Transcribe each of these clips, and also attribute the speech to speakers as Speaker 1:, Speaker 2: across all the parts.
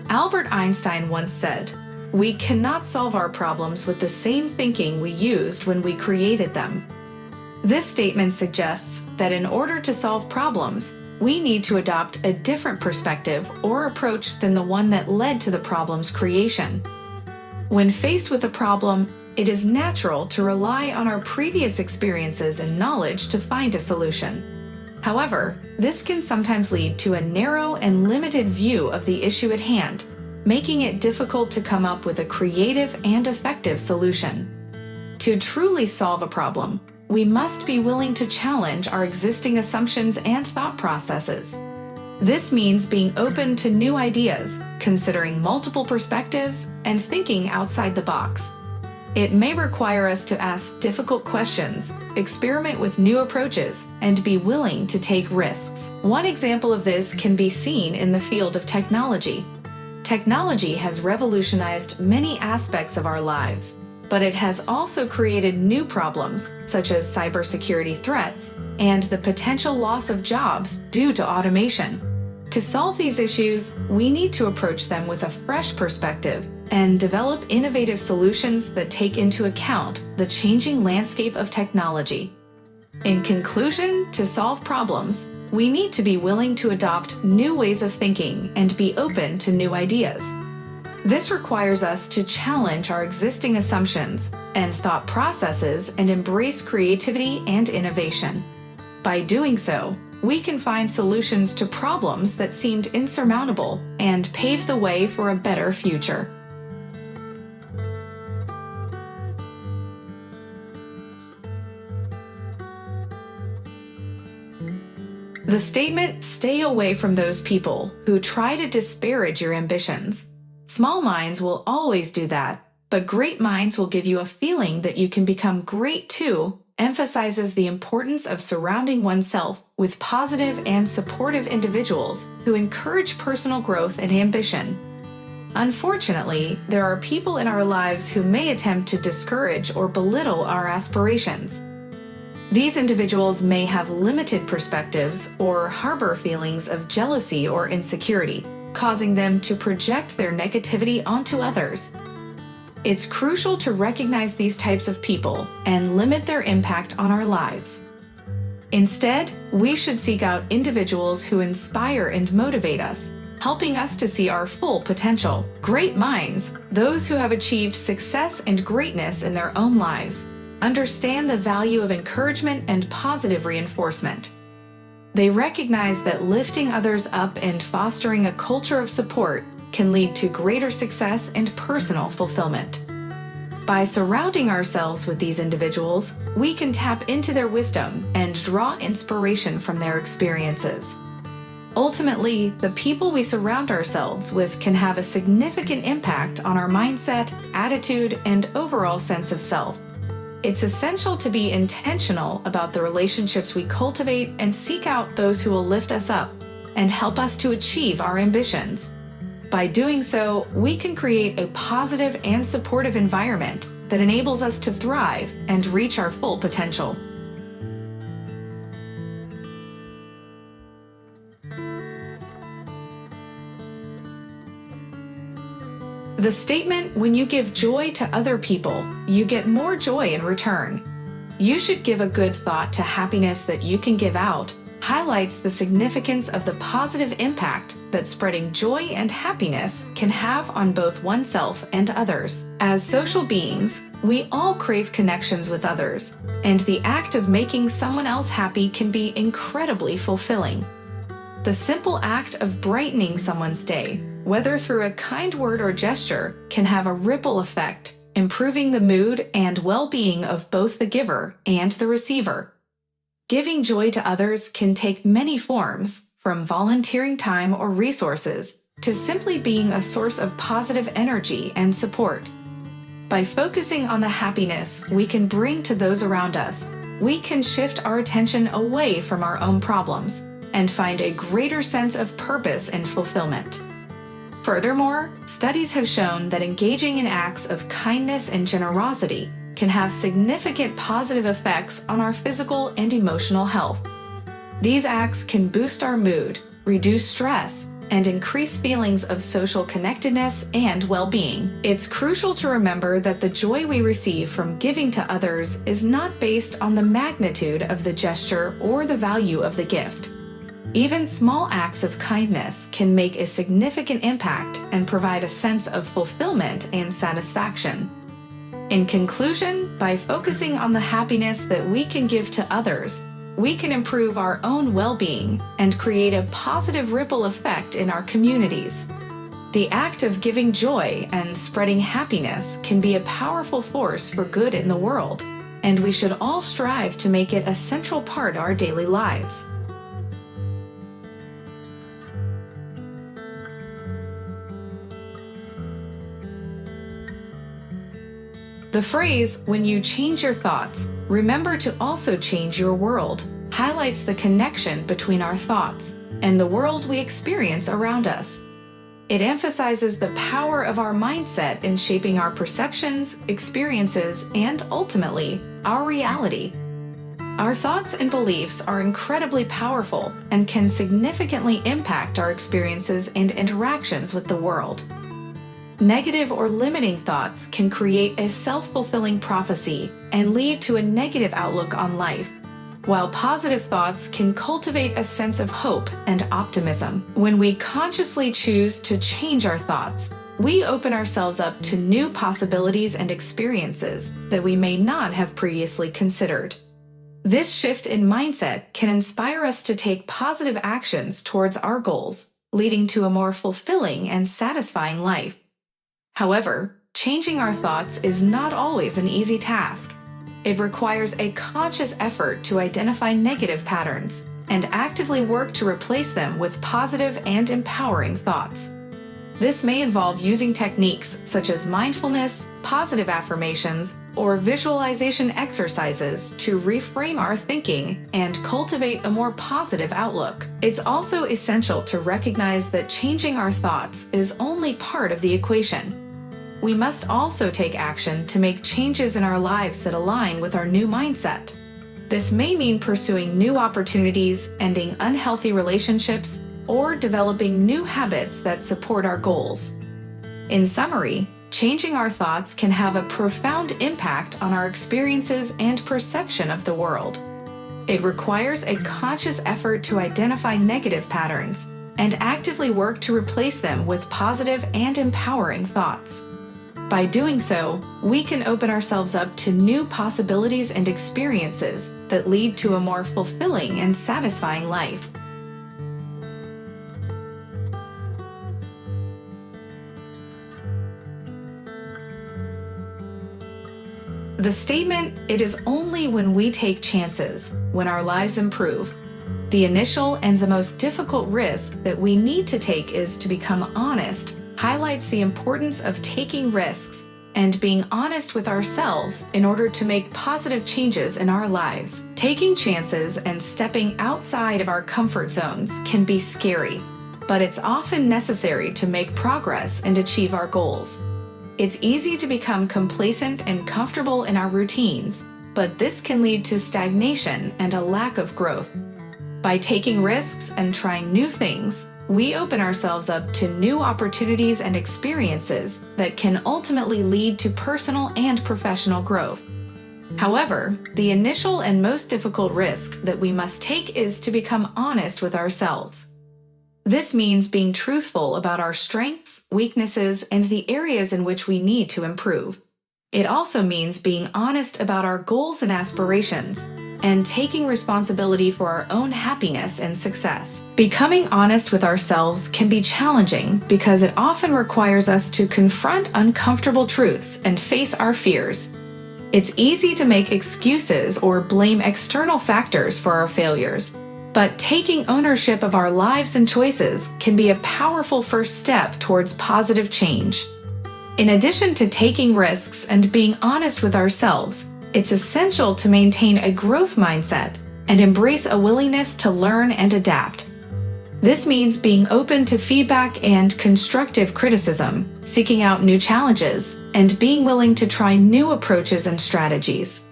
Speaker 1: Albert Einstein once said, "We cannot solve our problems with the same thinking we used when we created them." This statement suggests that in order to solve problems, we need to adopt a different perspective or approach than the one that led to the problem's creation. When faced with a problem, it is natural to rely on our previous experiences and knowledge to find a solution. However, this can sometimes lead to a narrow and limited view of the issue at hand, making it difficult to come up with a creative and effective solution. To truly solve a problem, we must be willing to challenge our existing assumptions and thought processes. This means being open to new ideas, considering multiple perspectives, and thinking outside the box. It may require us to ask difficult questions, experiment with new approaches, and be willing to take risks. One example of this can be seen in the field of technology. Technology has revolutionized many aspects of our lives, but it has also created new problems, such as cybersecurity threats and the potential loss of jobs due to automation. To solve these issues, we need to approach them with a fresh perspective and develop innovative solutions that take into account the changing landscape of technology. In conclusion, to solve problems, we need to be willing to adopt new ways of thinking and be open to new ideas. This requires us to challenge our existing assumptions and thought processes and embrace creativity and innovation. By doing so, we can find solutions to problems that seemed insurmountable and pave the way for a better future. The statement, "Stay away from those people who try to disparage your ambitions." Small minds will always do that, but great minds will give you a feeling that you can become great too, emphasizes the importance of surrounding oneself with positive and supportive individuals who encourage personal growth and ambition. Unfortunately, there are people in our lives who may attempt to discourage or belittle our aspirations. These individuals may have limited perspectives or harbor feelings of jealousy or insecurity, causing them to project their negativity onto others. It's crucial to recognize these types of people and limit their impact on our lives. Instead, we should seek out individuals who inspire and motivate us, helping us to see our full potential. Great minds, those who have achieved success and greatness in their own lives, understand the value of encouragement and positive reinforcement. They recognize that lifting others up and fostering a culture of support can lead to greater success and personal fulfillment. By surrounding ourselves with these individuals, we can tap into their wisdom and draw inspiration from their experiences. Ultimately, the people we surround ourselves with can have a significant impact on our mindset, attitude, and overall sense of self. It's essential to be intentional about the relationships we cultivate and seek out those who will lift us up and help us to achieve our ambitions. By doing so, we can create a positive and supportive environment that enables us to thrive and reach our full potential. The statement, "When you give joy to other people, you get more joy in return. You should give a good thought to happiness that you can give out," highlights the significance of the positive impact that spreading joy and happiness can have on both oneself and others. As social beings, we all crave connections with others, and the act of making someone else happy can be incredibly fulfilling. The simple act of brightening someone's day, whether through a kind word or gesture, can have a ripple effect, improving the mood and well-being of both the giver and the receiver. Giving joy to others can take many forms, from volunteering time or resources to simply being a source of positive energy and support. By focusing on the happiness we can bring to those around us, we can shift our attention away from our own problems and find a greater sense of purpose and fulfillment. Furthermore, studies have shown that engaging in acts of kindness and generosity can have significant positive effects on our physical and emotional health. These acts can boost our mood, reduce stress, and increase feelings of social connectedness and well-being. It's crucial to remember that the joy we receive from giving to others is not based on the magnitude of the gesture or the value of the gift. Even small acts of kindness can make a significant impact and provide a sense of fulfillment and satisfaction. In conclusion, by focusing on the happiness that we can give to others, we can improve our own well-being and create a positive ripple effect in our communities. The act of giving joy and spreading happiness can be a powerful force for good in the world, and we should all strive to make it a central part of our daily lives. The phrase, "when you change your thoughts, remember to also change your world," highlights the connection between our thoughts and the world we experience around us. It emphasizes the power of our mindset in shaping our perceptions, experiences, and ultimately, our reality. Our thoughts and beliefs are incredibly powerful and can significantly impact our experiences and interactions with the world. Negative or limiting thoughts can create a self-fulfilling prophecy and lead to a negative outlook on life, while positive thoughts can cultivate a sense of hope and optimism. When we consciously choose to change our thoughts, we open ourselves up to new possibilities and experiences that we may not have previously considered. This shift in mindset can inspire us to take positive actions towards our goals, leading to a more fulfilling and satisfying life. However, changing our thoughts is not always an easy task. It requires a conscious effort to identify negative patterns and actively work to replace them with positive and empowering thoughts. This may involve using techniques such as mindfulness, positive affirmations, or visualization exercises to reframe our thinking and cultivate a more positive outlook. It's also essential to recognize that changing our thoughts is only part of the equation. We must also take action to make changes in our lives that align with our new mindset. This may mean pursuing new opportunities, ending unhealthy relationships, or developing new habits that support our goals. In summary, changing our thoughts can have a profound impact on our experiences and perception of the world. It requires a conscious effort to identify negative patterns and actively work to replace them with positive and empowering thoughts. By doing so, we can open ourselves up to new possibilities and experiences that lead to a more fulfilling and satisfying life. The statement, "It is only when we take chances, when our lives improve." The initial and the most difficult risk that we need to take is to become honest, highlights the importance of taking risks and being honest with ourselves in order to make positive changes in our lives. Taking chances and stepping outside of our comfort zones can be scary, but it's often necessary to make progress and achieve our goals. It's easy to become complacent and comfortable in our routines, but this can lead to stagnation and a lack of growth. By taking risks and trying new things, we open ourselves up to new opportunities and experiences that can ultimately lead to personal and professional growth. However, the initial and most difficult risk that we must take is to become honest with ourselves. This means being truthful about our strengths, weaknesses, and the areas in which we need to improve. It also means being honest about our goals and aspirations, and taking responsibility for our own happiness and success. Becoming honest with ourselves can be challenging because it often requires us to confront uncomfortable truths and face our fears. It's easy to make excuses or blame external factors for our failures, but taking ownership of our lives and choices can be a powerful first step towards positive change. In addition to taking risks and being honest with ourselves, it's essential to maintain a growth mindset and embrace a willingness to learn and adapt. This means being open to feedback and constructive criticism, seeking out new challenges, and being willing to try new approaches and strategies.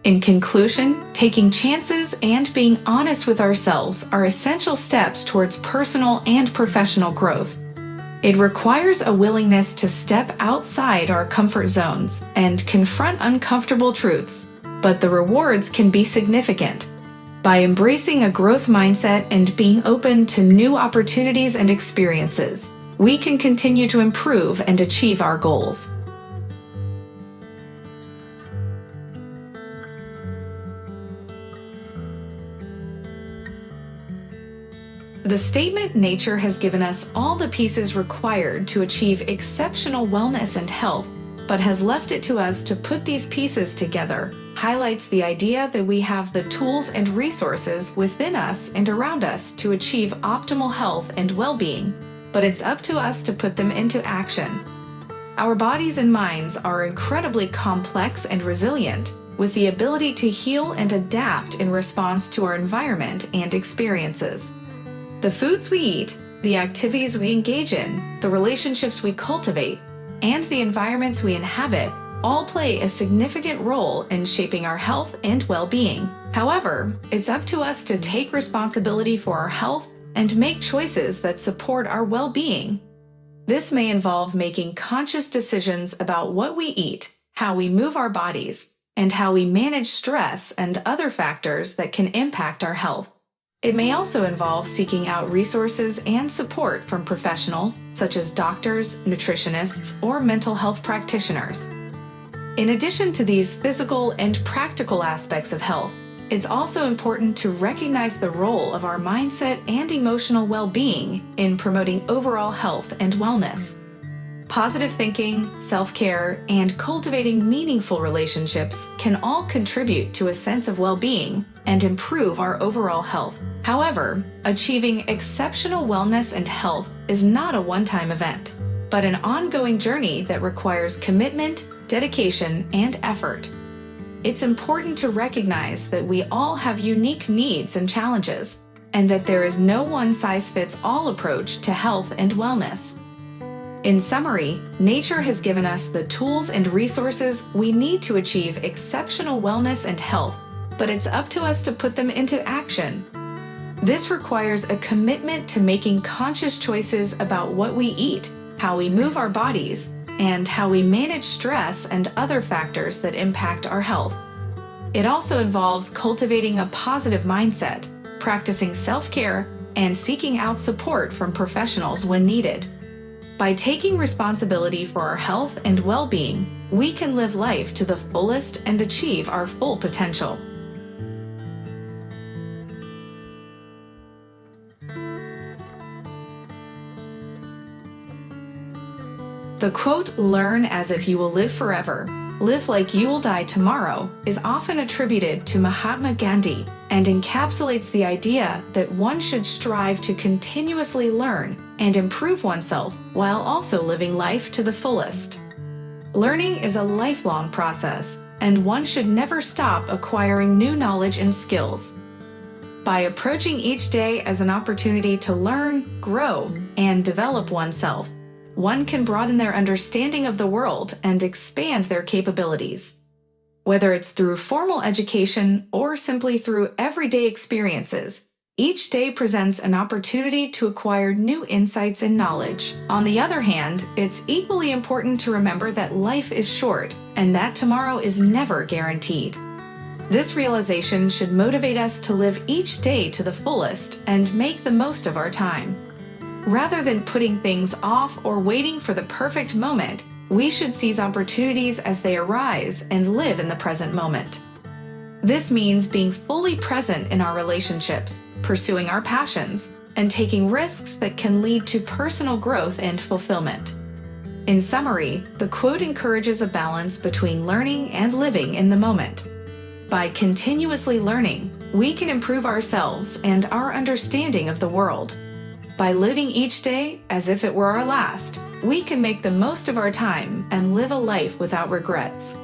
Speaker 1: In conclusion, taking chances and being honest with ourselves are essential steps towards personal and professional growth. It requires a willingness to step outside our comfort zones and confront uncomfortable truths, but the rewards can be significant. By embracing a growth mindset and being open to new opportunities and experiences, we can continue to improve and achieve our goals. The statement, "Nature has given us all the pieces required to achieve exceptional wellness and health, but has left it to us to put these pieces together," highlights the idea that we have the tools and resources within us and around us to achieve optimal health and well-being, but it's up to us to put them into action. Our bodies and minds are incredibly complex and resilient, with the ability to heal and adapt in response to our environment and experiences. The foods we eat, the activities we engage in, the relationships we cultivate, and the environments we inhabit all play a significant role in shaping our health and well-being. However, it's up to us to take responsibility for our health and make choices that support our well-being. This may involve making conscious decisions about what we eat, how we move our bodies, and how we manage stress and other factors that can impact our health. It may also involve seeking out resources and support from professionals such as doctors, nutritionists, or mental health practitioners. In addition to these physical and practical aspects of health, it's also important to recognize the role of our mindset and emotional well-being in promoting overall health and wellness. Positive thinking, self-care, and cultivating meaningful relationships can all contribute to a sense of well-being and improve our overall health. However, achieving exceptional wellness and health is not a one-time event, but an ongoing journey that requires commitment, dedication, and effort. It's important to recognize that we all have unique needs and challenges, and that there is no one-size-fits-all approach to health and wellness. In summary, nature has given us the tools and resources we need to achieve exceptional wellness and health, but it's up to us to put them into action. This requires a commitment to making conscious choices about what we eat, how we move our bodies, and how we manage stress and other factors that impact our health. It also involves cultivating a positive mindset, practicing self-care, and seeking out support from professionals when needed. By taking responsibility for our health and well-being, we can live life to the fullest and achieve our full potential. The quote, "Learn as if you will live forever, live like you will die tomorrow," is often attributed to Mahatma Gandhi and encapsulates the idea that one should strive to continuously learn and improve oneself while also living life to the fullest. Learning is a lifelong process, and one should never stop acquiring new knowledge and skills. By approaching each day as an opportunity to learn, grow, and develop oneself, one can broaden their understanding of the world and expand their capabilities. Whether it's through formal education or simply through everyday experiences, each day presents an opportunity to acquire new insights and knowledge. On the other hand, it's equally important to remember that life is short and that tomorrow is never guaranteed. This realization should motivate us to live each day to the fullest and make the most of our time. Rather than putting things off or waiting for the perfect moment, we should seize opportunities as they arise and live in the present moment. This means being fully present in our relationships, pursuing our passions, and taking risks that can lead to personal growth and fulfillment. In summary, the quote encourages a balance between learning and living in the moment. By continuously learning, we can improve ourselves and our understanding of the world. By living each day as if it were our last, we can make the most of our time and live a life without regrets.